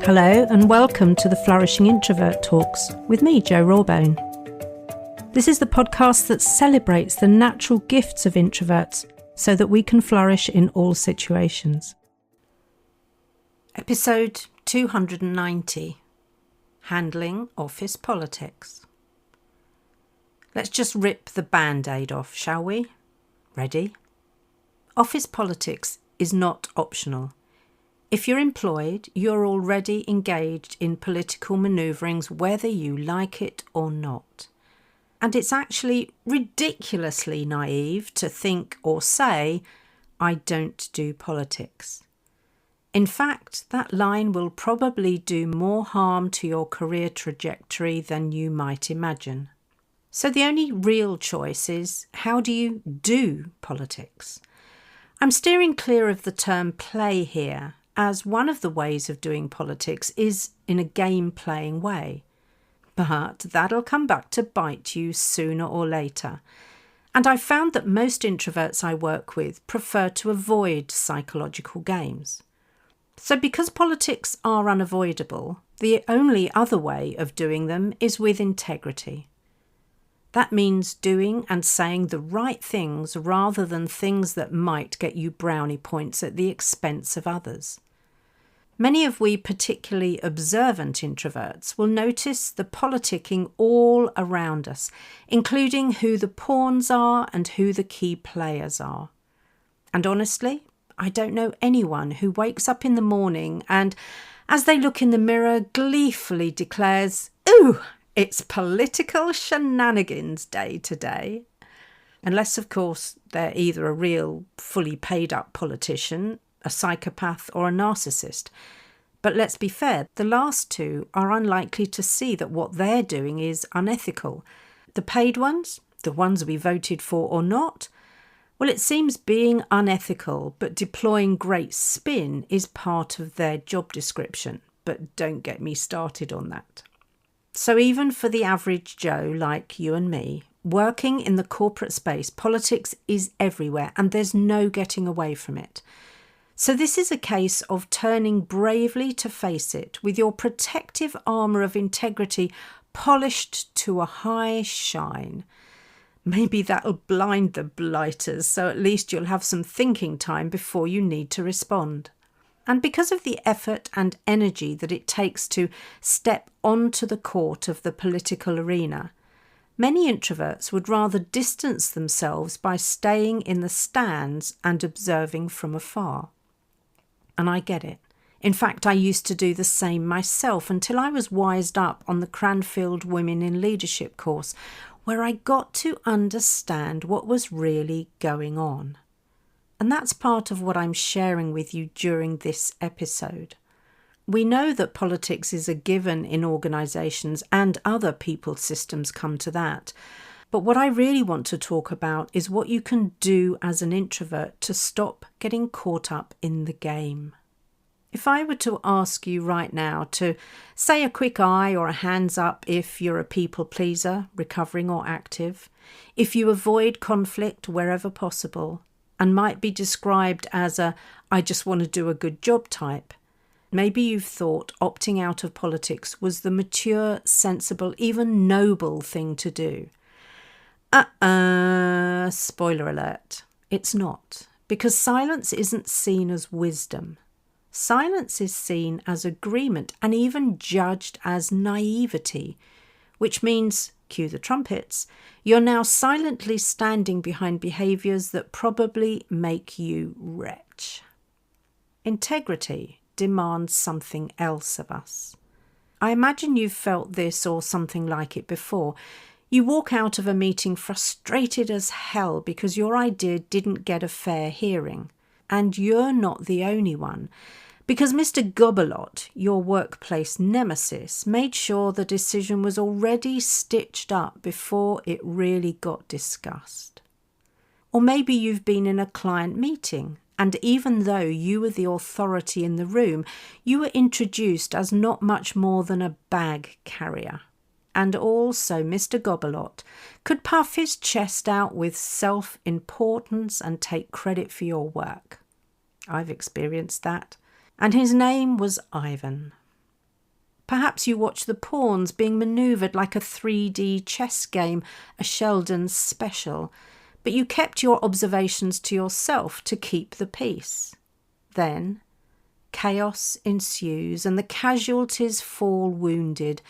Hello and welcome to the Flourishing Introvert Talks with me, Jo Rawbone. This is the podcast that celebrates the natural gifts of introverts so that we can flourish in all situations. Episode 290, Handling Office Politics. Let's just rip the band-aid off, shall we? Ready? Office politics is not optional. If you're employed, you're already engaged in political manoeuvrings whether you like it or not. And it's actually ridiculously naive to think or say, I don't do politics. In fact, that line will probably do more harm to your career trajectory than you might imagine. So the only real choice is, how do you do politics? I'm steering clear of the term play here, as one of the ways of doing politics is in a game-playing way. But that'll come back to bite you sooner or later. And I've found that most introverts I work with prefer to avoid psychological games. So because politics are unavoidable, the only other way of doing them is with integrity. That means doing and saying the right things rather than things that might get you brownie points at the expense of others. Many of we particularly observant introverts will notice the politicking all around us, including who the pawns are and who the key players are. And honestly, I don't know anyone who wakes up in the morning and, as they look in the mirror, gleefully declares, "Ooh, it's political shenanigans day today." Unless, of course, they're either a real, fully paid-up politician, a psychopath or a narcissist. But let's be fair, the last two are unlikely to see that what they're doing is unethical. The paid ones, the ones we voted for or not, well, it seems being unethical but deploying great spin is part of their job description. But don't get me started on that. So even for the average Joe like you and me, working in the corporate space, politics is everywhere and there's no getting away from it. So this is a case of turning bravely to face it with your protective armour of integrity polished to a high shine. Maybe that'll blind the blighters, so at least you'll have some thinking time before you need to respond. And because of the effort and energy that it takes to step onto the court of the political arena, many introverts would rather distance themselves by staying in the stands and observing from afar. And I get it. In fact, I used to do the same myself until I was wised up on the Cranfield Women in Leadership course, where I got to understand what was really going on. And that's part of what I'm sharing with you during this episode. We know that politics is a given in organisations and other people systems come to that. But what I really want to talk about is what you can do as an introvert to stop getting caught up in the game. If I were to ask you right now to say a quick eye or a hands up if you're a people pleaser, recovering or active, if you avoid conflict wherever possible, and might be described as a "I just want to do a good job" type. Maybe you've thought opting out of politics was the mature, sensible, even noble thing to do. Spoiler alert. It's not, because silence isn't seen as wisdom. Silence is seen as agreement and even judged as naivety, which means, cue the trumpets, you're now silently standing behind behaviours that probably make you wretch. Integrity demands something else of us. I imagine you've felt this or something like it before. You walk out of a meeting frustrated as hell because your idea didn't get a fair hearing. And you're not the only one, because Mr. Gobelot, your workplace nemesis, made sure the decision was already stitched up before it really got discussed. Or maybe you've been in a client meeting, and even though you were the authority in the room, you were introduced as not much more than a bag carrier. And also Mr. Gobelot could puff his chest out with self-importance and take credit for your work. I've experienced that. And his name was Ivan. Perhaps you watch the pawns being manoeuvred like a 3D chess game, a Sheldon's special, but you kept your observations to yourself to keep the peace. Then chaos ensues and the casualties fall wounded,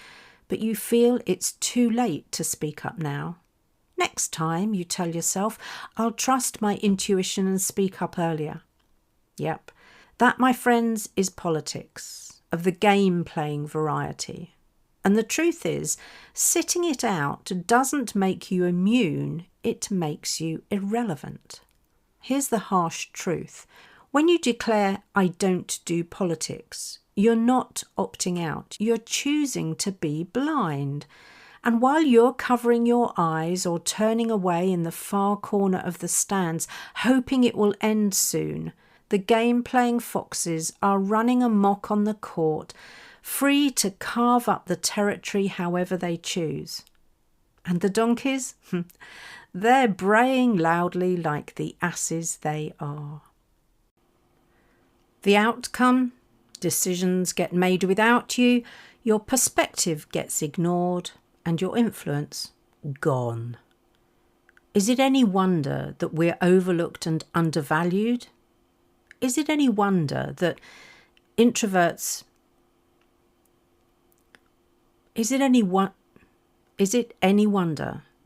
but you feel it's too late to speak up now. Next time, you tell yourself, I'll trust my intuition and speak up earlier. Yep, that, my friends, is politics, of the game-playing variety. And the truth is, sitting it out doesn't make you immune, it makes you irrelevant. Here's the harsh truth. When you declare, I don't do politics, you're not opting out, you're choosing to be blind. And while you're covering your eyes or turning away in the far corner of the stands, hoping it will end soon, the game-playing foxes are running amok on the court, free to carve up the territory however they choose. And the donkeys? They're braying loudly like the asses they are. The outcome? Decisions get made without you, your perspective gets ignored, and your influence gone. Is it any wonder that we're overlooked and undervalued? Is it any wonder that introverts... Is it any wonder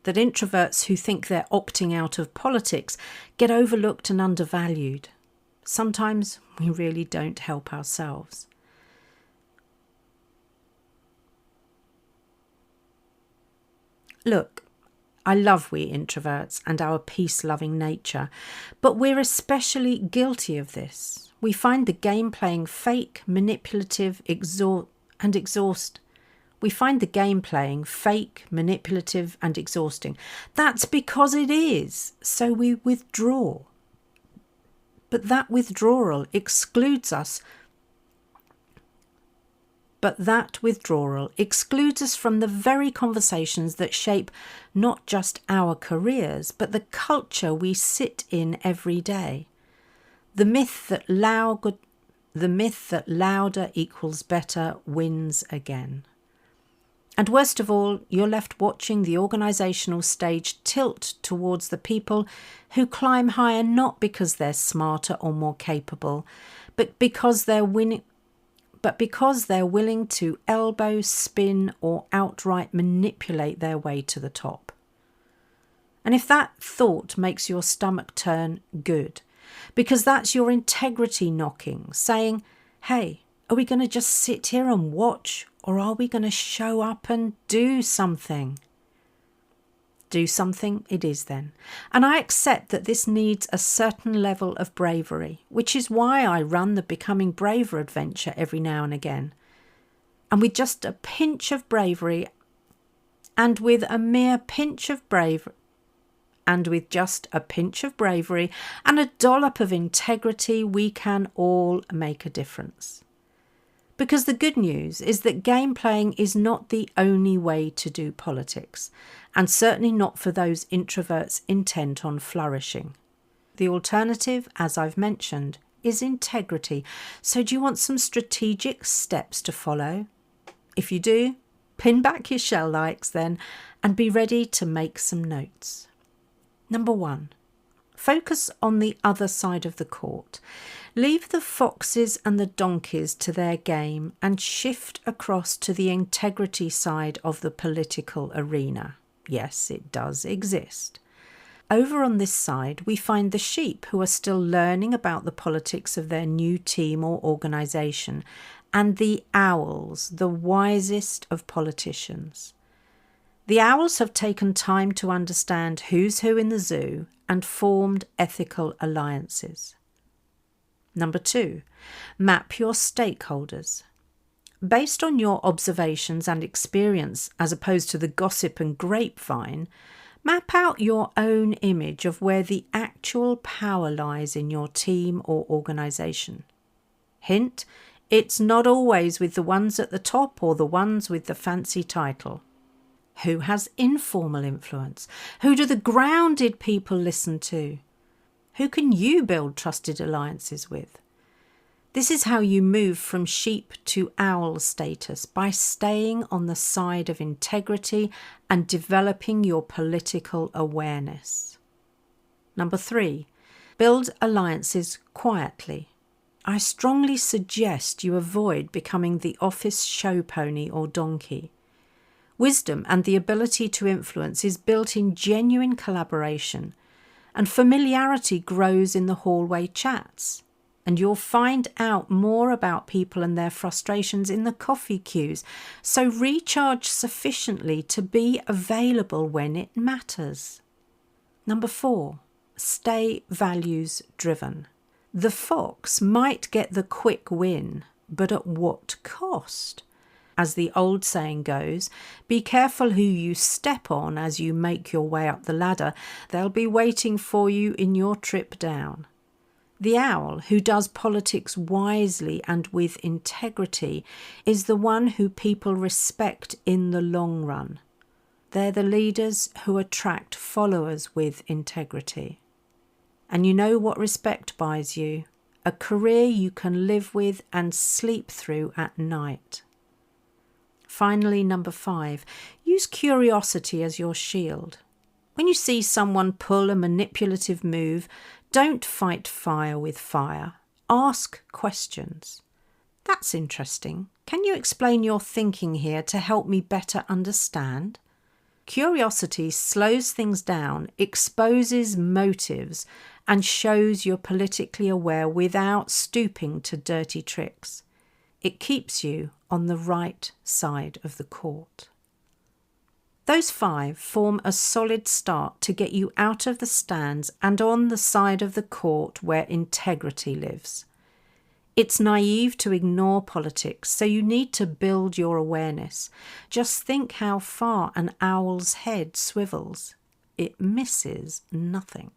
that introverts who think they're opting out of politics get overlooked and undervalued? Sometimes we really don't help ourselves. Look, I love we introverts and our peace-loving nature, but we're especially guilty of this. We find the game playing fake, manipulative, and exhausting. That's because it is, so we withdraw. But that withdrawal excludes us from the very conversations that shape not just our careers, but the culture we sit in every day. The myth that louder equals better wins again. And worst of all, you're left watching the organisational stage tilt towards the people who climb higher not because they're smarter or more capable, but because they're willing to elbow, spin, or outright manipulate their way to the top. And if that thought makes your stomach turn, good, because that's your integrity knocking, saying, hey, are we going to just sit here and watch, or are we going to show up and do something? Do something it is then. And I accept that this needs a certain level of bravery, which is why I run the Becoming Braver adventure every now and again. And with just a pinch of bravery, and with a mere pinch of bravery, and with just a pinch of bravery and a dollop of integrity, we can all make a difference. Because the good news is that game playing is not the only way to do politics, and certainly not for those introverts intent on flourishing. The alternative, as I've mentioned, is integrity. So do you want some strategic steps to follow? If you do, pin back your shell likes then and be ready to make some notes. Number 1. Focus on the other side of the court. Leave the foxes and the donkeys to their game and shift across to the integrity side of the political arena. Yes, it does exist. Over on this side, we find the sheep who are still learning about the politics of their new team or organisation, and the owls, the wisest of politicians. The owls have taken time to understand who's who in the zoo and formed ethical alliances. Number 2, map your stakeholders. Based on your observations and experience, as opposed to the gossip and grapevine, map out your own image of where the actual power lies in your team or organisation. Hint, it's not always with the ones at the top or the ones with the fancy title. Who has informal influence? Who do the grounded people listen to? Who can you build trusted alliances with? This is how you move from sheep to owl status, by staying on the side of integrity and developing your political awareness. Number 3, build alliances quietly. I strongly suggest you avoid becoming the office show pony or donkey. Wisdom and the ability to influence is built in genuine collaboration, and familiarity grows in the hallway chats. And you'll find out more about people and their frustrations in the coffee queues. So recharge sufficiently to be available when it matters. Number 4, stay values driven. The fox might get the quick win, but at what cost? As the old saying goes, be careful who you step on as you make your way up the ladder. They'll be waiting for you in your trip down. The owl, who does politics wisely and with integrity, is the one who people respect in the long run. They're the leaders who attract followers with integrity. And you know what respect buys you? A career you can live with and sleep through at night. Finally, number 5, use curiosity as your shield. When you see someone pull a manipulative move, don't fight fire with fire. Ask questions. That's interesting. Can you explain your thinking here to help me better understand? Curiosity slows things down, exposes motives, and shows you're politically aware without stooping to dirty tricks. It keeps you on the right side of the court. Those 5 form a solid start to get you out of the stands and on the side of the court where integrity lives. It's naive to ignore politics, so you need to build your awareness. Just think how far an owl's head swivels. It misses nothing.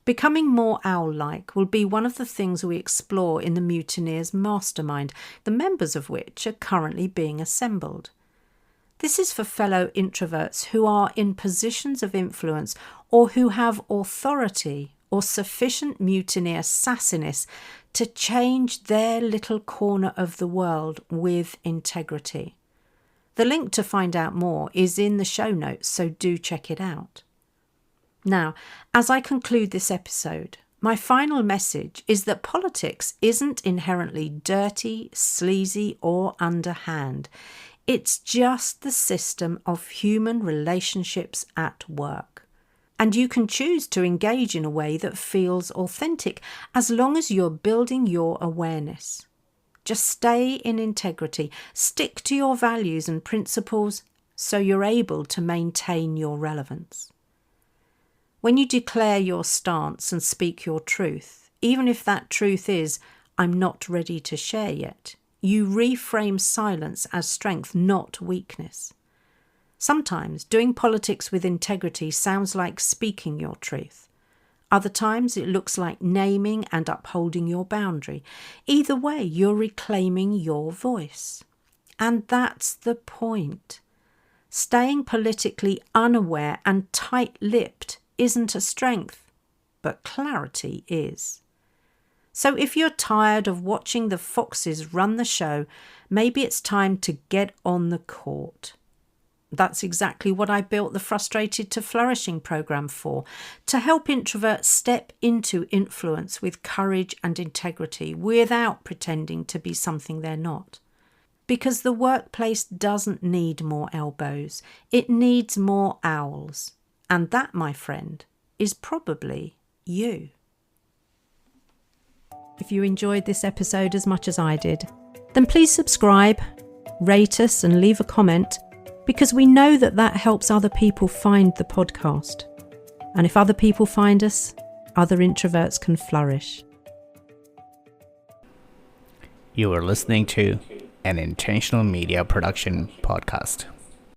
Becoming more owl-like will be one of the things we explore in the Mutineers Mastermind, the members of which are currently being assembled. This is for fellow introverts who are in positions of influence or who have authority or sufficient mutineer sassiness to change their little corner of the world with integrity. The link to find out more is in the show notes, so do check it out. Now, as I conclude this episode, my final message is that politics isn't inherently dirty, sleazy, or underhand. It's just the system of human relationships at work. And you can choose to engage in a way that feels authentic as long as you're building your awareness. Just stay in integrity, stick to your values and principles so you're able to maintain your relevance. When you declare your stance and speak your truth, even if that truth is, I'm not ready to share yet, you reframe silence as strength, not weakness. Sometimes doing politics with integrity sounds like speaking your truth. Other times it looks like naming and upholding your boundary. Either way, you're reclaiming your voice. And that's the point. Staying politically unaware and tight-lipped isn't a strength, but clarity is. So if you're tired of watching the foxes run the show, maybe it's time to get on the court. That's exactly what I built the Frustrated to Flourishing program for, to help introverts step into influence with courage and integrity without pretending to be something they're not. Because the workplace doesn't need more elbows, it needs more owls. And that, my friend, is probably you. If you enjoyed this episode as much as I did, then please subscribe, rate us and leave a comment, because we know that helps other people find the podcast. And if other people find us, other introverts can flourish. You are listening to an Intentional Media Production podcast.